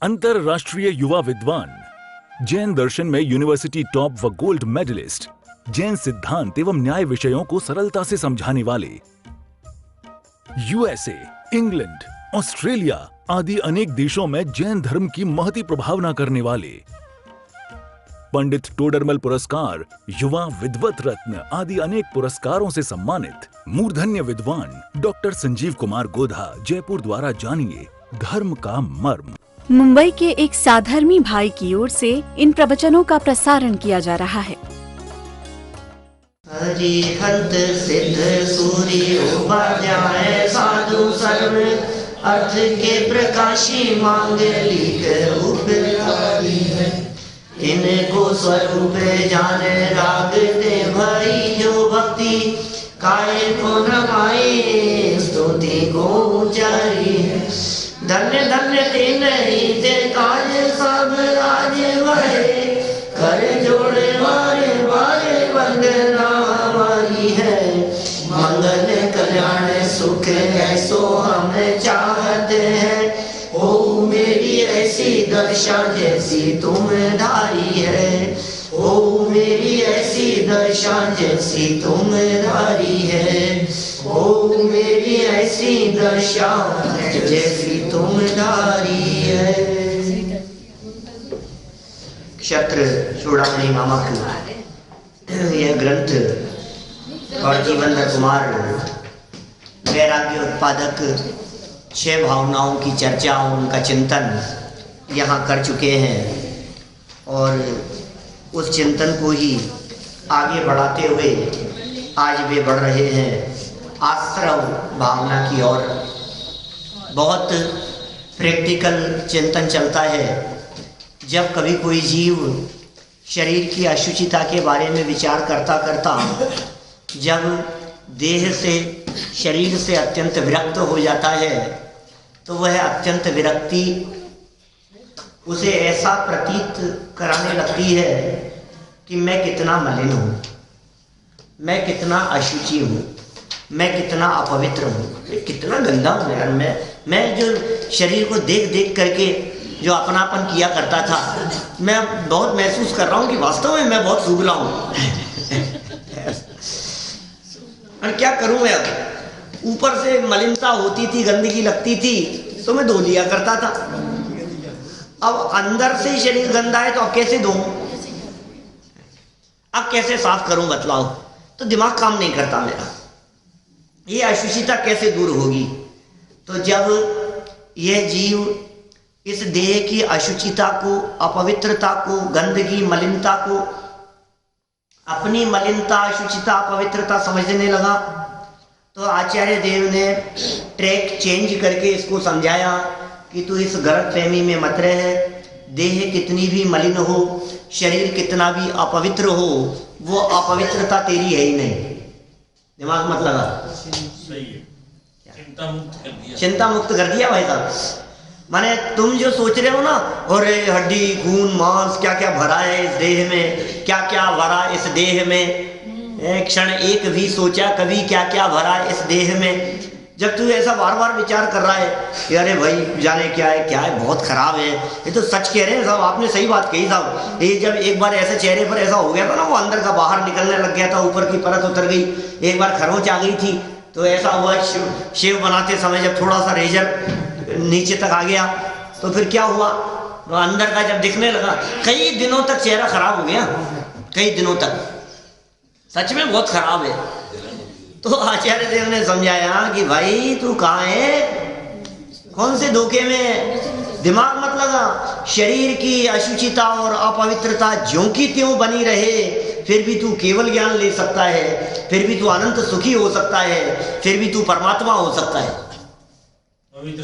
अंतरराष्ट्रीय युवा विद्वान, जैन दर्शन में यूनिवर्सिटी टॉप व गोल्ड मेडलिस्ट, जैन सिद्धांत एवं न्याय विषयों को सरलता से समझाने वाले, यूएसए, इंग्लैंड, ऑस्ट्रेलिया आदि अनेक देशों में जैन धर्म की महती प्रभावना करने वाले, पंडित टोडरमल पुरस्कार, युवा विद्वत रत्न आदि अनेक पुरस्कारों से सम्मानित मूर्धन्य विद्वान डॉक्टर संजीव कुमार गोधा जयपुर द्वारा जानिए धर्म का मर्म। मुंबई के एक साधर्मी भाई की ओर से इन प्रवचनों का प्रसारण किया जा रहा है। हरिहंत सिद्ध सूर्य उपाध्याय साधु सर्व अर्थ के प्रकाशी मांगलिक उपकारी है। इनको स्वरूप जान राग दे भाई जो भक्ति काय को नमाए स्तुति को उचारी है। धन्य धन्य ते नहीं ते काज सब राज भरे कर जोड़े मारे मारे वंदना हमारी है। मंगल कल्याण सुख ऐसो हम चाहते हैं। ओ मेरी ऐसी दशा जैसी तुम धारी है। ओ मेरी ऐसी दशा जैसी तुम धारी है। ओ मेरी ऐसी दशा जैसी तुम धारी है। क्षत्र चूड़ामणि नामक यह ग्रंथ और जीवनधर कुमार वैराग्य उत्पादक 6 भावनाओं की चर्चा, उनका चिंतन यहाँ कर चुके हैं और उस चिंतन को ही आगे बढ़ाते हुए आज वे बढ़ रहे हैं आश्रव भावना की ओर। बहुत प्रैक्टिकल चिंतन चलता है। जब कभी कोई जीव शरीर की अशुचिता के बारे में विचार करता करता जब देह से, शरीर से अत्यंत विरक्त हो जाता है तो वह अत्यंत विरक्ति उसे ऐसा प्रतीत कराने लगती है कि मैं कितना मलिन हूँ, मैं कितना अशुचि हूँ, मैं कितना अपवित्र हूँ, मैं कितना गंदा हूँ यार। मैं जो शरीर को देख देख करके जो अपनापन किया करता था, मैं बहुत महसूस कर रहा हूँ कि वास्तव में मैं बहुत सुगला हूँ। और क्या करूँ मैं अब? ऊपर से मलिनता होती थी, गंदगी लगती थी तो मैं धो लिया करता था। अब अंदर से शरीर गंदा है तो अब कैसे धोऊं? अब कैसे साफ करूं बतलाओ? तो दिमाग काम नहीं करता मेरा। ये अशुचिता कैसे दूर होगी? तो जब यह जीव इस देह की अशुचिता को, अपवित्रता को, गंदगी, मलिनता को अपनी मलिनता, अशुचिता, अपवित्रता समझने लगा तो आचार्य देव ने ट्रैक चेंज करके इसको समझाया कि तू इस गलतफहमी में मत रहे। देह कितनी भी मलिन हो, शरीर कितना भी अपवित्र हो, वो अपवित्रता तेरी है ही नहीं। दिमाग मत लगा। सही है। चिंता मुक्त कर दिया। चिंता मुक्त कर दिया भाई साहब। माने तुम जो सोच रहे हो ना, और हड्डी, खून, मांस क्या क्या भरा है इस देह में, क्या क्या भरा इस देह में, क्षण एक भी सोचा कभी क्या क्या भरा इस देह में? जब तू ऐसा बार बार विचार कर रहा है कि अरे भाई जाने क्या है, बहुत खराब है, ये तो सच कह रहे हैं साहब, आपने सही बात कही साहब। ये जब एक बार ऐसे चेहरे पर ऐसा हो गया था ना, वो अंदर का बाहर निकलने लग गया था, ऊपर की परत उतर गई, एक बार खरोंच आ गई थी तो ऐसा हुआ शेव बनाते समय जब थोड़ा सा रेजर नीचे तक आ गया तो फिर क्या हुआ, तो अंदर का जब दिखने लगा, कई दिनों तक चेहरा खराब हो गया, कई दिनों तक सच में बहुत खराब है। तो आचार्य देव ने समझाया कि भाई तू कहाँ है, कौन से धोखे में? दिमाग मत लगा। शरीर की अशुचिता और अपवित्रता ज्यों की त्यों बनी रहे, फिर भी तू केवल ज्ञान ले सकता है, फिर भी तू अनंत सुखी हो सकता है, फिर भी तू परमात्मा हो सकता है।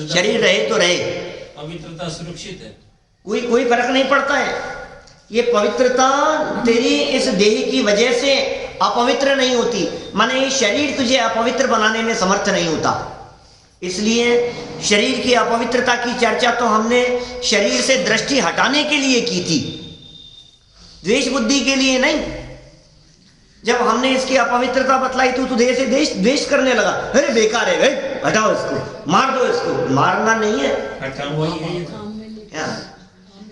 शरीर रहे तो रहे, पवित्रता सुरक्षित है, कोई फर्क नहीं पड़ता है। ये पवित्रता तेरी इस देह की वजह से अपवित्र नहीं होती, माने शरीर तुझे अपवित्र बनाने में समर्थ नहीं होता। इसलिए शरीर की अपवित्रता की चर्चा तो हमने शरीर से दृष्टि हटाने के लिए की थी, द्वेष बुद्धि के लिए नहीं। जब हमने इसकी अपवित्रता बतलाई तो देह से द्वेष करने लगा, अरे बेकार है, हटाओ इसको, मार दो इसको। मारना नहीं है, हटा हुआ ही है।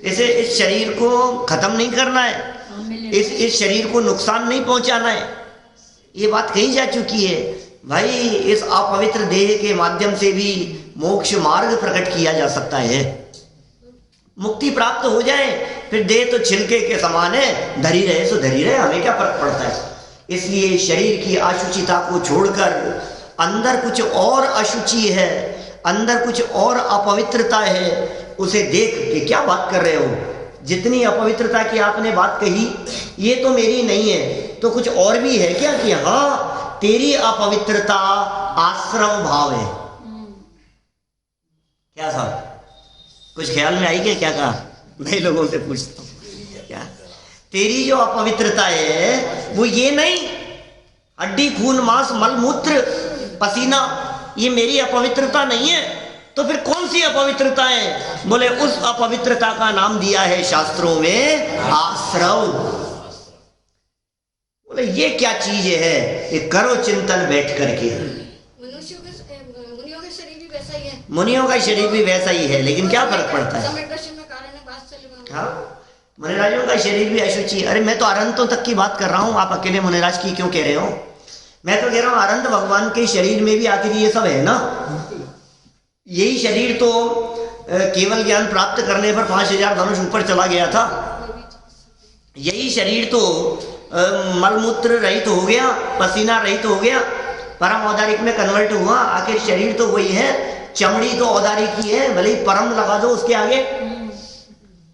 इस शरीर को खत्म नहीं करना है, इस शरीर को नुकसान नहीं पहुंचाना है। ये बात कही जा चुकी है भाई। इस अपवित्र देह के माध्यम से भी मोक्ष मार्ग प्रकट किया जा सकता है, मुक्ति प्राप्त हो जाए। फिर देह तो छिलके के समान है, धरी रहे सो धरी रहे, हमें क्या फर्क पड़ता है। इसलिए शरीर की अशुचिता को छोड़कर अंदर कुछ और अशुचि है, अंदर कुछ और अपवित्रता है, उसे देख के क्या बात कर रहे हो। जितनी अपवित्रता की आपने बात कही ये तो मेरी नहीं है, तो कुछ और भी है क्या? कि हाँ, तेरी अपवित्रता आश्रम भाव है। क्या साहब, कुछ ख्याल में आई क्या कहा? नए लोगों से पूछता हूँ, क्या तेरी जो अपवित्रता है वो ये नहीं, हड्डी खून मांस मल मूत्र पसीना, ये मेरी अपवित्रता नहीं है। तो फिर कौन सी अपवित्रता है? बोले उस अपवित्रता का नाम दिया है शास्त्रों में आश्रव। बोले ये क्या चीज है? ये करो चिंतन बैठ करके। मुनियों का शरीर भी वैसा ही है, मुनियों का शरीर भी वैसा ही है, लेकिन क्या फर्क पड़ता है? हाँ, मुनिराजों का शरीर भी अशुचि। अरे मैं तो अरहंतों तक की बात कर रहा हूँ, आप अकेले मुनिराज की क्यों कह रहे हो? मैं तो कह रहा हूँ अरहंत भगवान के शरीर में भी आखिर ये सब है ना। यही शरीर तो केवल ज्ञान प्राप्त करने पर 5000 धनुष ऊपर चला गया था। यही शरीर तो मलमूत्र रहित हो गया, पसीना रहित हो गया, परम औदारिक में कन्वर्ट हुआ। आखिर शरीर तो वही है, चमड़ी तो औदारिक ही है, भले ही परम लगा दो उसके आगे,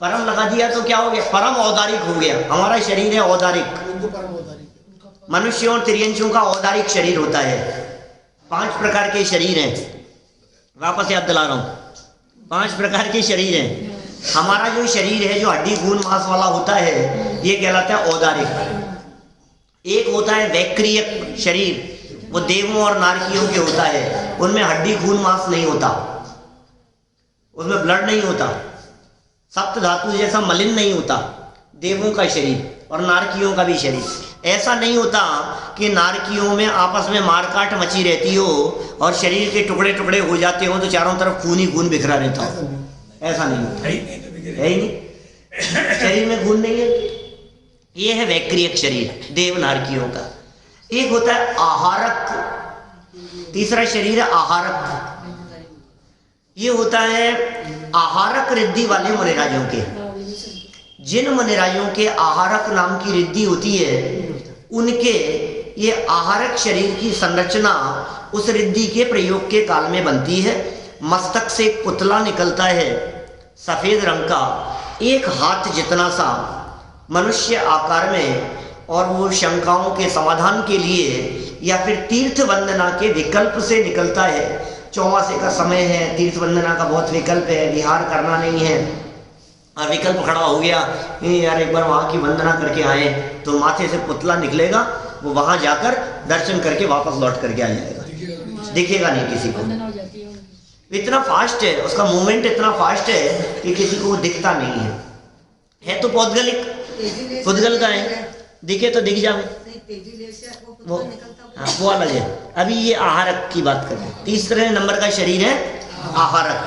परम लगा दिया तो क्या हो गया? परम औदारिक हो गया। हमारा शरीर है औदारिक, मनुष्यों और तिर्यंशों का औदारिक शरीर होता है। 5 प्रकार के शरीर हैं, वापस याद दिला रहा हूँ, 5 प्रकार के शरीर हैं। हमारा जो शरीर है जो हड्डी खून मांस वाला होता है ये कहलाता है औदारिक। एक होता है वैक्रियक शरीर, वो देवों और नारकियों के होता है, उनमें हड्डी खून मांस नहीं होता, उसमें ब्लड नहीं होता, सप्त धातु जैसा मलिन नहीं होता। देवों का शरीर और नारकियों का भी शरीर ऐसा नहीं होता कि नारकियों में आपस में मारकाट मची रहती हो और शरीर के टुकड़े टुकड़े हो जाते हो तो चारों तरफ खून ही खून बिखरा रहता हो, ऐसा नहीं होता, है ही नहीं, शरीर में खून नहीं है। ये है वैक्रियक शरीर देव नारकियों का। एक होता है आहारक, तीसरा शरीर है आहारक। ये होता है आहारक रिद्धि वाले मुनिराजों के। जिन मुनिराजों के आहारक नाम की रिद्धि होती है उनके ये आहारक शरीर की संरचना उस रिद्धि के प्रयोग के काल में बनती है। मस्तक से एक पुतला निकलता है सफेद रंग का, 1 हाथ जितना सा, मनुष्य आकार में, और वो शंकाओं के समाधान के लिए या फिर तीर्थ वंदना के विकल्प से निकलता है। चौमासे का समय है, तीर्थ वंदना का बहुत विकल्प है, विहार करना नहीं है, और विकल्प खड़ा हो गया यार एक बार वहाँ की वंदना करके आए, तो माथे से पुतला निकलेगा, वो वहाँ जाकर दर्शन करके वापस लौट करके आ जाएगा, दिखेगा नहीं किसी को। इतना फास्ट है उसका मूवमेंट, इतना फास्ट है कि किसी को वो दिखता नहीं है तो पौद्गलिक, पुद्गल का है, दिखे तो दिख जावे, वो हाँ वो अलग है। अभी ये आहारक की बात करें, तीसरे नंबर का शरीर है आहारक,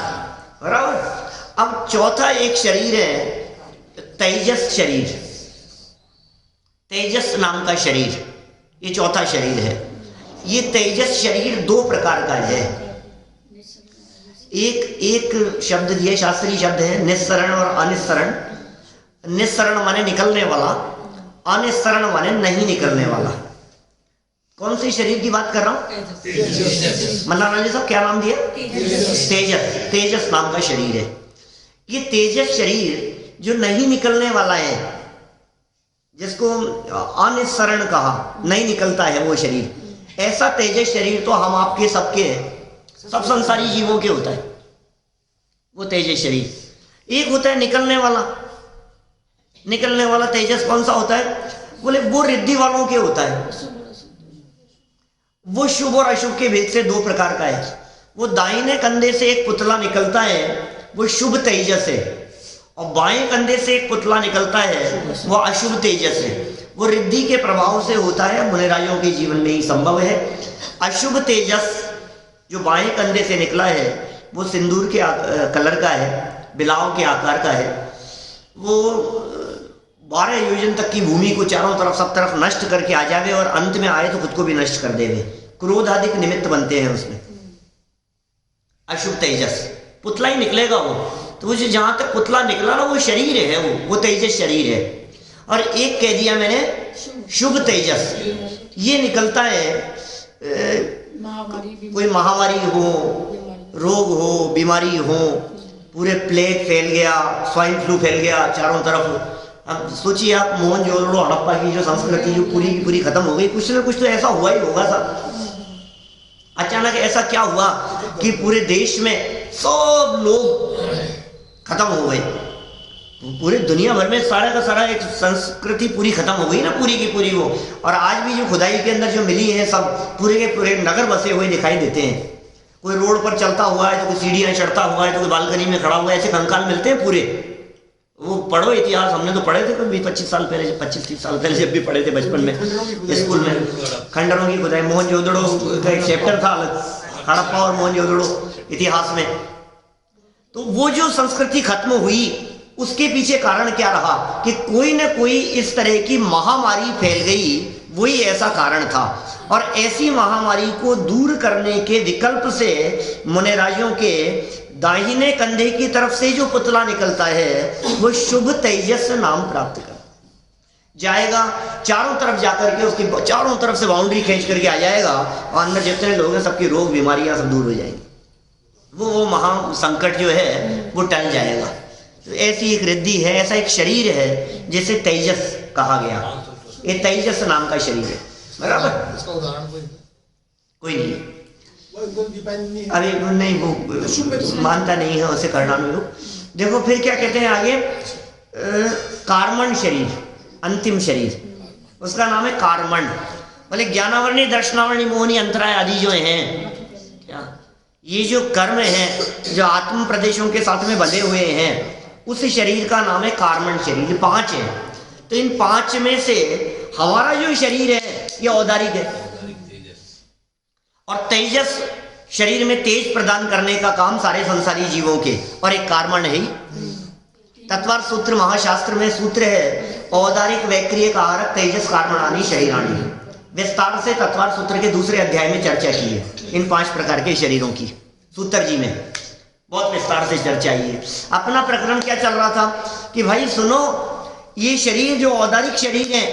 बराबर। अब चौथा एक शरीर है तेजस शरीर, तेजस नाम का शरीर, ये चौथा शरीर है। ये तेजस शरीर 2 प्रकार का है। एक शब्द दिए, शास्त्रीय शब्द है निस्सरण और अनिस्सरण। निस्सरण माने निकलने वाला, अनिस्सरण माने नहीं निकलने वाला। कौन सी शरीर की बात कर रहा हूं? मन्ना जी साहब क्या नाम दिया? तेजस, तेजस नाम का शरीर है। ये तेजस शरीर जो नहीं निकलने वाला है, जिसको अनिस्सरण कहा, नहीं निकलता है वो शरीर, ऐसा तेजस शरीर तो हम आपके सबके हैं, सब संसारी जीवों के होता है वो तेजस शरीर। एक होता है निकलने वाला, निकलने वाला तेजस कौन सा होता है? बोले वो रिद्धि वालों के होता है। वो शुभ और अशुभ के भेद से 2 प्रकार का है। वो दाहिने कंधे से एक पुतला निकलता है, वो शुभ तेजस है, और बाएं कंधे से एक पुतला निकलता है, वो अशुभ तेजस है। वो रिद्धि के प्रभाव से होता है, मुनिराजों के जीवन में ही संभव है। अशुभ तेजस जो बाएं कंधे से निकला है वो सिंदूर के कलर का है, बिलाव के आकार का है। वो 12 योजन तक की भूमि को चारों तरफ सब तरफ नष्ट करके आ जावे और अंत में आए तो खुद को भी नष्ट कर देवे। क्रोध आदि निमित्त बनते हैं उसमें। अशुभ तेजस पुतला ही निकलेगा वो, तो मुझे जहां तक पुतला निकला ना वो शरीर है, वो तेजस शरीर है। और एक कह दिया मैंने शुभ तेजस, ये निकलता है कोई महामारी हो, रोग हो, बीमारी हो, पूरे प्लेग फैल गया, स्वाइन फ्लू फैल गया चारों तरफ। अब सोचिए आप मोहनजोदड़ो हड़प्पा की जो संस्कृति जो पूरी की पूरी खत्म हो गई, कुछ ना कुछ तो ऐसा हुआ ही होगा साहब। अचानक ऐसा क्या हुआ कि पूरे देश में सब लोग खत्म हो गए, पूरे दुनिया भर में सारा का सारा एक संस्कृति पूरी खत्म हो गई ना, पूरी की पूरी वो। और आज भी जो खुदाई के अंदर जो मिली है सब पूरे के पूरे नगर बसे हुए दिखाई देते हैं। कोई रोड पर चलता हुआ है तो कोई सीढ़ियाँ चढ़ता हुआ है तो कोई बालकनी में खड़ा हुआ है, ऐसे कंकाल मिलते हैं पूरे। वो पढ़ो इतिहास, हमने तो पढ़े थे कोई 25 साल पहले, 25-30 साल पहले जब भी पढ़े थे बचपन में स्कूल में, खंडरों की खुदाई। मोहनजोदड़ो का एक चैप्टर था अलग, हड़प्पा और मोहनजोदड़ो इतिहास में। तो वो जो संस्कृति खत्म हुई उसके पीछे कारण क्या रहा कि कोई न कोई इस तरह की महामारी फैल गई, वही ऐसा कारण था। और ऐसी महामारी को दूर करने के विकल्प से मुनिराजों के दाहिने कंधे की तरफ से जो पुतला निकलता है वो शुभ तेजस नाम प्राप्त कर जाएगा। चारों तरफ जाकर के उसकी चारों तरफ से बाउंड्री खींच करके आ जाएगा और अंदर जितने लोग हैं सबकी रोग बीमारियां सब दूर हो जाएंगी। वो महा संकट जो है वो टल जाएगा। तो ऐसी एक रिद्धि है, ऐसा एक शरीर है जिसे तेजस कहा गया। ये तेजस नाम का शरीर है, बराबर। इसका उदाहरण कोई नहीं, अरे नहीं, वो मानता नहीं है उसे करना में। देखो फिर क्या कहते हैं आगे, कार्मण शरीर, अंतिम शरीर, उसका नाम है कार्मण। बोले ज्ञानावरणी, दर्शनावरणी, मोहनी, अंतराय आदि जो हैं, क्या ये जो कर्म है जो आत्म प्रदेशों के साथ में बंधे हुए हैं, उस शरीर का नाम है कार्मण शरीर। 5 है। तो इन 5 में से हमारा जो शरीर है ये औदारिक है, और तेजस शरीर में तेज प्रदान करने का काम सारे संसारी जीवों के, और एक कार्मण है। तत्वार सूत्र महाशास्त्र में सूत्र है, औदारिक वैक्रिय कारक तेजस कार्मणानि शरीराणि। विस्तार से तत्वार सूत्र के दूसरे अध्याय में चर्चा की है इन 5 प्रकार के शरीरों की। सूत्र जी में बहुत विस्तार से चर्चा है। अपना प्रकरण क्या चल रहा था कि भाई सुनो, ये शरीर जो औदारिक शरीर है,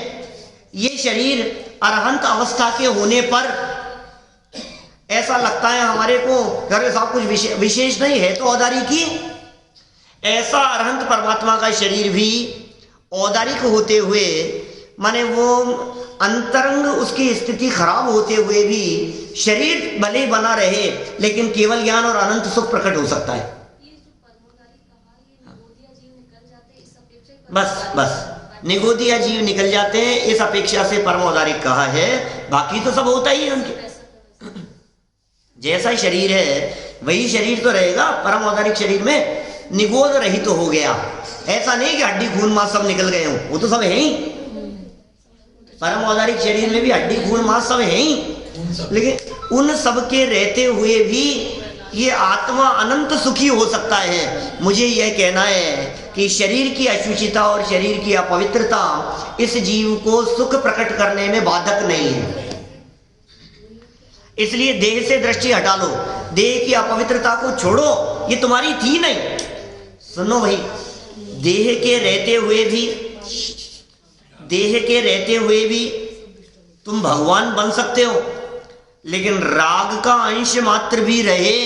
ये शरीर अरहंत अवस्था के होने पर ऐसा लगता है हमारे को घर साहब कुछ विशेष नहीं है तो औदारिक ही। ऐसा अरहंत परमात्मा का शरीर भी औदारिक होते हुए, माने वो अंतरंग उसकी स्थिति खराब होते हुए भी शरीर भले बना रहे, लेकिन केवल ज्ञान और अनंत सुख प्रकट हो सकता है। बस निगोदिया जीव निकल जाते हैं, इस अपेक्षा से परम औदारिक कहा है। बाकी तो सब होता ही है उनके, जैसा शरीर है वही शरीर तो रहेगा। परम औदारिक शरीर में निगोद रहित तो हो गया, ऐसा नहीं कि हड्डी खून मांस सब निकल गए हों, वो तो सब है ही। परम औदारिक शरीर में भी हड्डी खून मांस सब है ही, लेकिन उन सब के रहते हुए भी ये आत्मा अनंत सुखी हो सकता है। मुझे यह कहना है कि शरीर की अशुचिता और शरीर की अपवित्रता इस जीव को सुख प्रकट करने में बाधक नहीं है। इसलिए देह से दृष्टि हटा लो, देह की अपवित्रता को छोड़ो, ये तुम्हारी थी नहीं। सुनो भाई, देह के रहते हुए भी तुम भगवान बन सकते हो, लेकिन राग का अंश मात्र भी रहे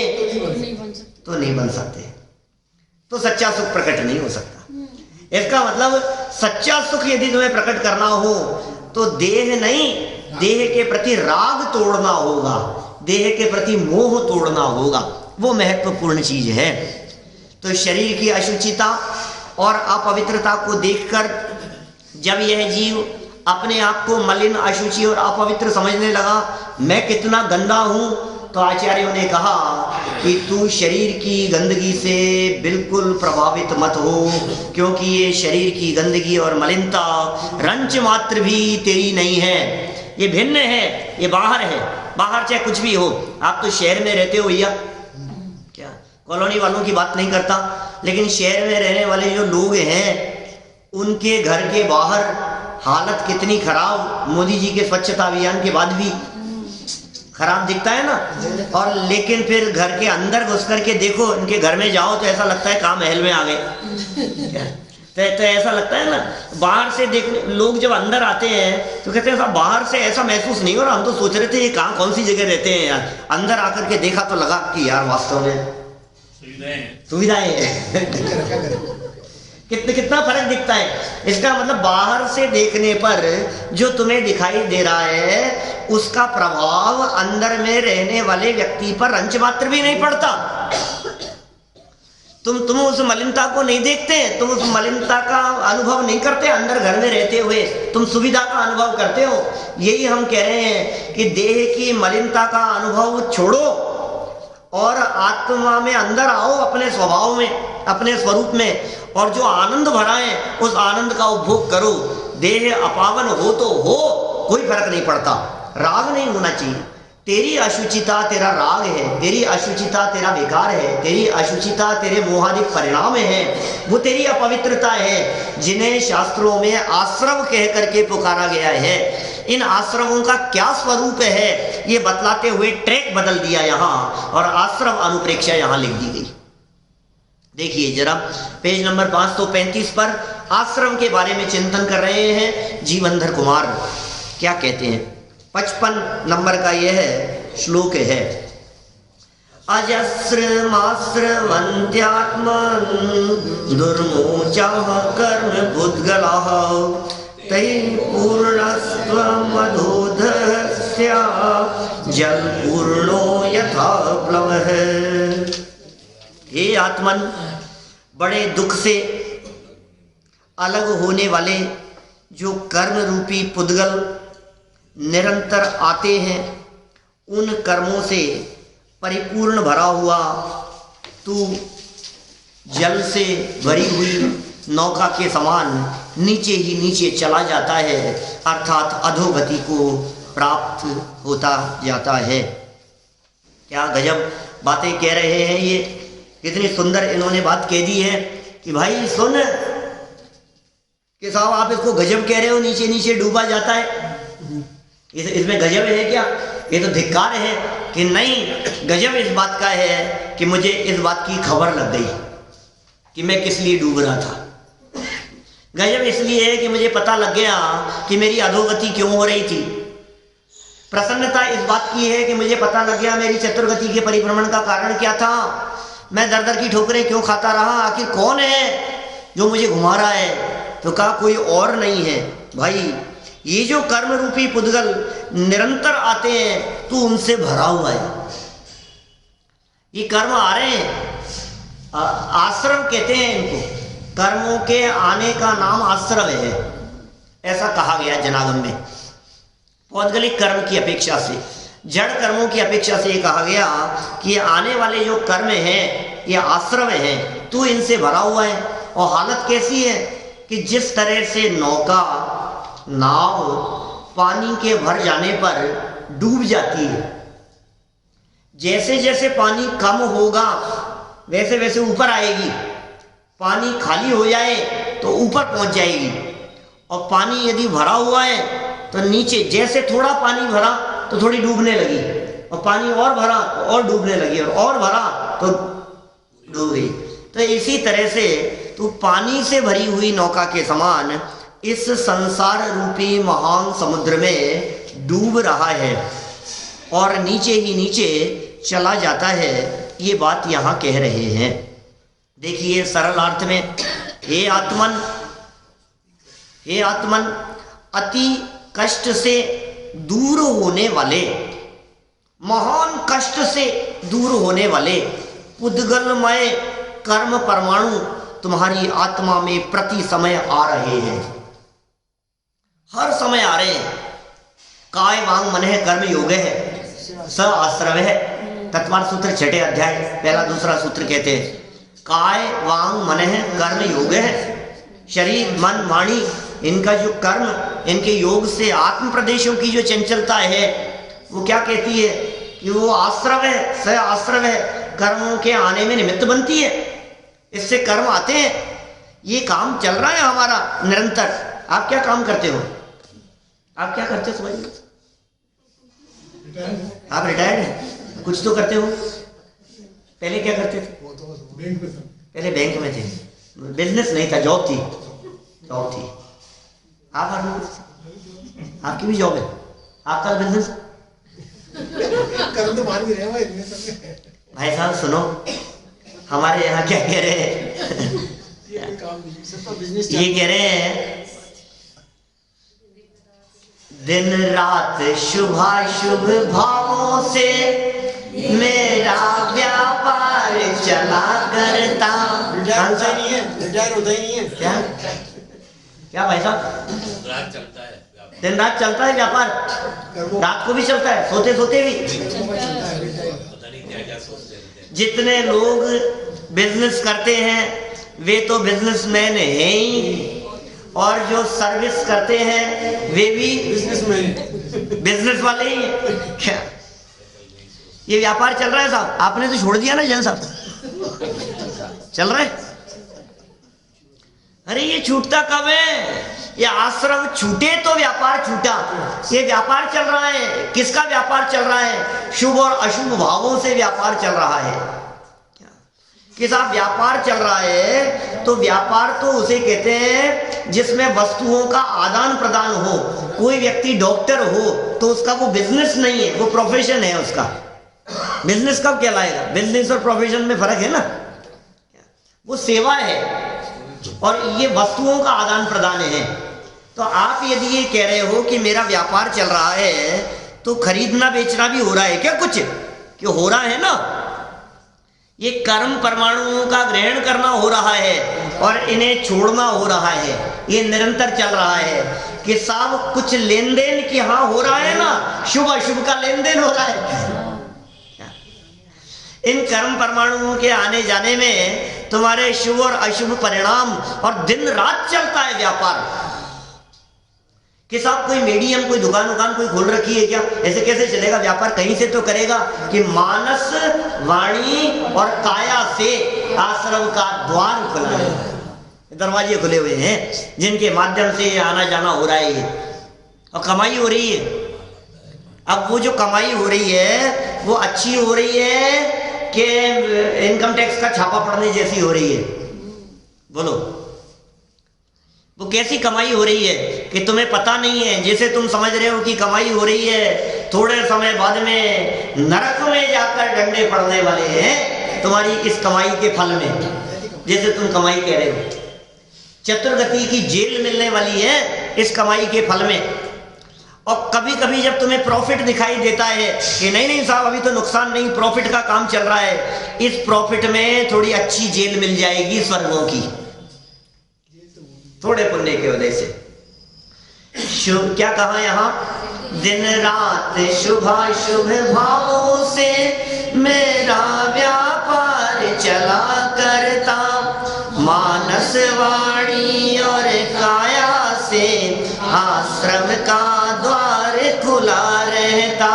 तो नहीं बन सकते, तो सच्चा सुख प्रकट नहीं हो सकता। इसका मतलब सच्चा सुख यदि तुम्हें प्रकट करना हो तो देह नहीं, देह के प्रति राग तोड़ना होगा, देह के प्रति मोह तोड़ना होगा, वो महत्वपूर्ण चीज है। तो शरीर की अशुचिता और अपवित्रता को देखकर जब यह जीव अपने आप को मलिन, अशुचि और अपवित्र समझने लगा, मैं कितना गंदा हूं, तो आचार्यों ने कहा कि तू शरीर की गंदगी से बिल्कुल प्रभावित मत हो, क्योंकि ये शरीर की गंदगी और मलिनता रंच मात्र भी तेरी नहीं है, ये भिन्न है, ये बाहर है। बाहर चाहे कुछ भी हो, आप तो शहर में रहते हो भैया, क्या कॉलोनी वालों की बात नहीं करता, लेकिन शहर में रहने वाले जो लोग हैं उनके घर के बाहर हालत कितनी खराब, मोदी जी के स्वच्छता अभियान के बाद भी खराब दिखता है ना। और लेकिन फिर घर के अंदर घुस करके देखो, इनके घर में जाओ तो ऐसा लगता है कहाँ महल में आ गए। तो ऐसा लगता है ना, बाहर से देखने लोग जब अंदर आते हैं तो कहते हैं साहब बाहर से ऐसा महसूस नहीं हो रहा, हम तो सोच रहे थे ये कहाँ कौन सी जगह रहते हैं यार। अंदर आकर के देखा तो लगा कि यार वास्तव में सुविधाएं हैं। कितना फर्क दिखता है। इसका मतलब बाहर से देखने पर जो तुम्हें दिखाई दे रहा है उसका प्रभाव अंदर में रहने वाले व्यक्ति पर अंश मात्र भी नहीं पड़ता। तुम उस मलिनता को नहीं देखते, तुम उस मलिनता का अनुभव नहीं करते। अंदर घर में रहते हुए तुम सुविधा का अनुभव करते हो। यही हम कह रहे हैं कि देह की मलिनता का अनुभव छोड़ो और आत्मा में अंदर आओ, अपने स्वभाव में, अपने स्वरूप में, और जो आनंद भरा है उस आनंद का उपभोग करो। देह अपावन हो तो हो, कोई फर्क नहीं पड़ता, राग नहीं होना चाहिए। तेरी अशुचिता तेरा राग है, तेरी अशुचिता तेरा विकार है, तेरी अशुचिता तेरे मोहादिक परिणाम है, वो तेरी अपवित्रता है जिन्हें शास्त्रों में आश्रव कह करके पुकारा गया है। इन आश्रवों का क्या स्वरूप है ये बतलाते हुए ट्रैक बदल दिया यहाँ, और आश्रव अनुप्रेक्षा यहाँ लिख दी गई। देखिए जरा पेज नंबर 535 पर आश्रम के बारे में चिंतन कर रहे हैं जीवनधर कुमार। क्या कहते हैं? 55 नंबर का यह है श्लोक है, अजस्र मास्रवन्त्यात्मन् दुर्मोचाः कर्म भूतगलाः तै पूर्णस्त्वमधोधस्य जल पूर्णो यथा प्लवः। हे आत्मन, बड़े दुख से अलग होने वाले जो कर्म रूपी पुद्गल निरंतर आते हैं, उन कर्मों से परिपूर्ण भरा हुआ तू जल से भरी हुई नौका के समान नीचे ही नीचे चला जाता है, अर्थात अधोगति को प्राप्त होता जाता है। क्या गजब बातें कह रहे हैं ये, कितनी सुंदर इन्होंने बात कह दी है कि भाई सुन कि साहब आप इसको गजब कह रहे हो, नीचे नीचे डूबा जाता है, इसमें गजब है क्या? ये तो धिक्कार है कि नहीं, गजब इस बात का है कि मुझे इस बात की खबर लग गई कि मैं किस लिए डूब रहा था। गजब इसलिए है कि मुझे पता लग गया कि मेरी अधोगति क्यों हो रही थी। प्रसन्नता इस बात की है कि मुझे पता लग गया मेरी चतुर्गति के परिभ्रमण का कारण क्या था, मैं दर दर की ठोकरें क्यों खाता रहा, आखिर कौन है जो मुझे घुमा रहा है। तो कहा कोई और नहीं है भाई, ये जो कर्म रूपी पुद्गल निरंतर आते हैं तू उनसे भरा हुआ है। ये कर्म आ रहे हैं, आश्रम कहते हैं इनको, कर्मों के आने का नाम आश्रम है, ऐसा कहा गया जनागम में। पौद्गलिक कर्म की अपेक्षा से, जड़ कर्मों की अपेक्षा से ये कहा गया कि ये आने वाले जो कर्म हैं ये आश्रम हैं, तू इनसे भरा हुआ है। और हालत कैसी है कि जिस तरह से नौका, नाव पानी के भर जाने पर डूब जाती है, जैसे जैसे पानी कम होगा वैसे वैसे ऊपर आएगी, पानी खाली हो जाए तो ऊपर पहुंच जाएगी, और पानी यदि भरा हुआ है तो नीचे, जैसे थोड़ा पानी भरा तो थोड़ी डूबने लगी, और पानी और भरा तो और डूबने लगी, और भरा तो डूब गई। तो इसी तरह से तू पानी से भरी हुई नौका के समान इस संसार रूपी महान समुद्र में डूब रहा है और नीचे ही नीचे चला जाता है, ये बात यहाँ कह रहे हैं। देखिए सरल अर्थ में, हे आत्मन, हे आत्मन, अति कष्ट से दूर होने वाले, महान कष्ट से दूर होने वाले पुद्गलमय कर्म परमाणु तुम्हारी आत्मा में प्रति समय आ रहे हैं, हर समय आ रहे हैं। काय वांग मन है कर्म योग है, स आश्रव है। तत्वार सूत्र 6 अध्याय 1-2 सूत्र कहते हैं काय वांग मन है कर्म योग है। शरीर मन वाणी इनका जो कर्म, इनके योग से आत्म प्रदेशों की जो चंचलता है वो क्या कहती है कि वो आश्रव है, स आश्रव है, कर्मों के आने में निमित्त बनती है। इससे कर्म आते हैं, ये काम चल रहा है हमारा निरंतर। आप क्या काम करते हो? आप क्या करते हो समझिए? आप रिटायर्ड हैं, कुछ तो करते हो। पहले क्या करते थे? पहले बैंक में थे, बिजनेस नहीं था, जॉब थी। जॉब थी। आप आपकी भी जॉब है, आपका बिजनेस। भाई साहब सुनो, हमारे यहाँ क्या कह रहे हैं? ये कह रहे हैं दिन रात शुभाशुभ भावों से मेरा व्यापार चला करता। रिटायर होता ही नहीं है। क्या क्या भाई साहब? रात चलता है दिन रात चलता है व्यापार, रात को भी चलता है, सोते सोते भी। पता नहीं क्या क्या सोचते रहते हैं। जितने लोग बिजनेस करते हैं वे तो बिजनेसमैन हैं ही, और जो सर्विस करते हैं वे भी बिजनेस वाले ही हैं। क्या ये व्यापार चल रहा है साहब? आपने तो छोड़ दिया ना जैन साहब, चल रहा है। अरे ये छूटता कब है? ये आश्रम छूटे तो व्यापार छूटा। ये व्यापार चल रहा है, किसका व्यापार चल रहा है? शुभ और अशुभ भावों से व्यापार चल रहा है। कि साहब व्यापार चल रहा है तो व्यापार तो उसे कहते हैं जिसमें वस्तुओं का आदान प्रदान हो। कोई व्यक्ति डॉक्टर हो तो उसका वो बिजनेस नहीं है, वो प्रोफेशन है उसका। बिजनेस कब कहलाएगा? बिजनेस और प्रोफेशन में फर्क है ना, वो सेवा है और ये वस्तुओं का आदान प्रदान है। तो आप यदि ये कह रहे हो कि मेरा व्यापार चल रहा है तो खरीदना बेचना भी हो रहा है क्या? कुछ क्यों हो रहा है ना। ये कर्म परमाणुओं का ग्रहण करना हो रहा है और इन्हें छोड़ना हो रहा है। ये निरंतर चल रहा है कि साहब कुछ लेन देन की हाँ हो रहा है ना, शुभ अशुभ का लेन देन हो रहा है। इन कर्म परमाणुओं के आने जाने में तुम्हारे शुभ और अशुभ परिणाम, और दिन रात चलता है व्यापार। कि साहब कोई मीडियम, कोई दुकान कोई खोल रखी है क्या? ऐसे कैसे चलेगा व्यापार? कहीं से तो करेगा कि मानस वाणी और काया से आश्रम का द्वार खुला है, दरवाजे खुले हुए हैं जिनके माध्यम से आना जाना हो रहा है और कमाई हो रही है। अब वो जो कमाई हो रही है वो अच्छी हो रही है कि इनकम टैक्स का छापा पड़ने जैसी हो रही है? बोलो, वो कैसी कमाई हो रही है कि तुम्हें पता नहीं है। जैसे तुम समझ रहे हो कि कमाई हो रही है, थोड़े समय बाद में नरक में जाकर डंडे पड़ने वाले हैं तुम्हारी इस कमाई के फल में। जैसे तुम कमाई कह रहे हो, चतुर्गति की जेल मिलने वाली है इस कमाई के फल में। और कभी कभी जब तुम्हें प्रॉफिट दिखाई देता है कि नहीं साहब अभी तो नुकसान नहीं, प्रॉफिट का काम चल रहा है, इस प्रॉफिट में थोड़ी अच्छी जेल मिल जाएगी स्वर्गों की, थोड़े पुण्य की वजह से। शुभ क्या कहा यहाँ? दिन रात शुभाशुभ भावों से मेरा व्यापार चला करता, मानस वाणी और काया से आश्रम का द्वार खुला रहता।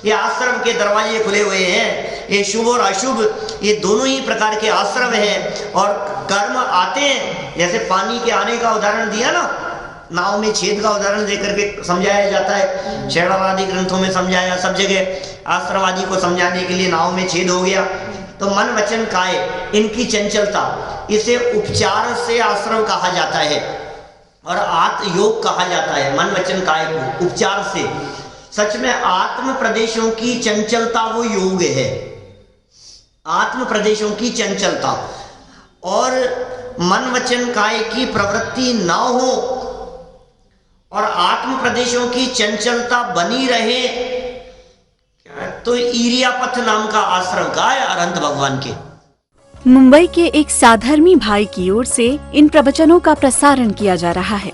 ये आश्रम के दरवाजे खुले हुए हैं। ये शुभ और अशुभ ये दोनों ही प्रकार के आश्रम हैं और कर्म आते हैं। जैसे पानी के आने का उदाहरण दिया ना, नाव में छेद का उदाहरण देकर के समझाया जाता है, शैणव आदि ग्रंथों में समझाया, सब जगह आश्रम आदि को समझाने के लिए नाव में छेद हो गया। तो मन वचन काय इनकी चंचलता, इसे उपचार से आश्रम कहा जाता है और आत्म योग कहा जाता है। मन वचन काय को उपचार से, सच में आत्म प्रदेशों की चंचलता वो योग है। आत्म प्रदेशों की चंचलता और मन वचन काय की प्रवृत्ति न हो और आत्म प्रदेशों की चंचलता बनी रहे, तो ईरियापथ नाम का आश्रम का है अरहंत भगवान के। मुंबई के एक साधर्मी भाई की ओर से इन प्रवचनों का प्रसारण किया जा रहा है।